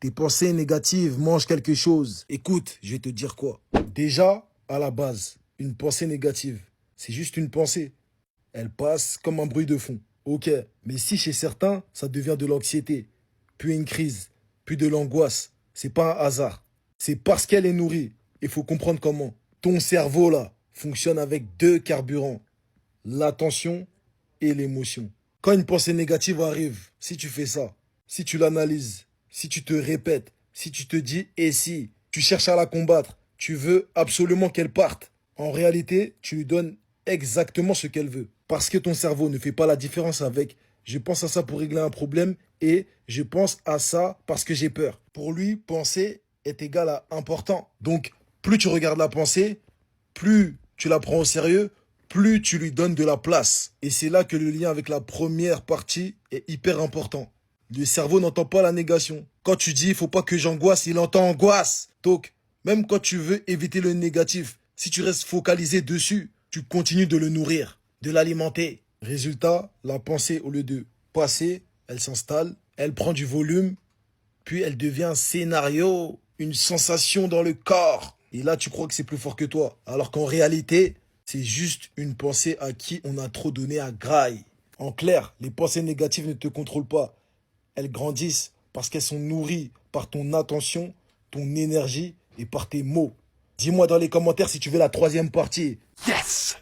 Tes pensées négatives mangent quelque chose. Écoute, je vais te dire quoi. Déjà, à la base, une pensée négative, c'est juste une pensée. Elle passe comme un bruit de fond. Ok, mais si chez certains, ça devient de l'anxiété, puis une crise, puis de l'angoisse, c'est pas un hasard. C'est parce qu'elle est nourrie. Il faut comprendre comment. Ton cerveau, là, fonctionne avec deux carburants, l'attention et l'émotion. Quand une pensée négative arrive, si tu fais ça, si tu l'analyses, si tu te répètes, si tu te dis et si, tu cherches à la combattre, tu veux absolument qu'elle parte. En réalité, tu lui donnes exactement ce qu'elle veut. Parce que ton cerveau ne fait pas la différence avec je pense à ça pour régler un problème et je pense à ça parce que j'ai peur. Pour lui, penser est égal à important. Donc, plus tu regardes la pensée, plus tu la prends au sérieux, plus tu lui donnes de la place. Et c'est là que le lien avec la première partie est hyper important. Le cerveau n'entend pas la négation. Quand tu dis il faut pas que j'angoisse, il entend angoisse. Donc, même quand tu veux éviter le négatif, si tu restes focalisé dessus, tu continues de le nourrir, de l'alimenter. Résultat, la pensée, au lieu de passer, elle s'installe, elle prend du volume, puis elle devient un scénario, une sensation dans le corps. Et là, tu crois que c'est plus fort que toi. Alors qu'en réalité, c'est juste une pensée à qui on a trop donné à graille. En clair, les pensées négatives ne te contrôlent pas. Elles grandissent parce qu'elles sont nourries par ton attention, ton énergie et par tes mots. Dis-moi dans les commentaires si tu veux la troisième partie. Yes!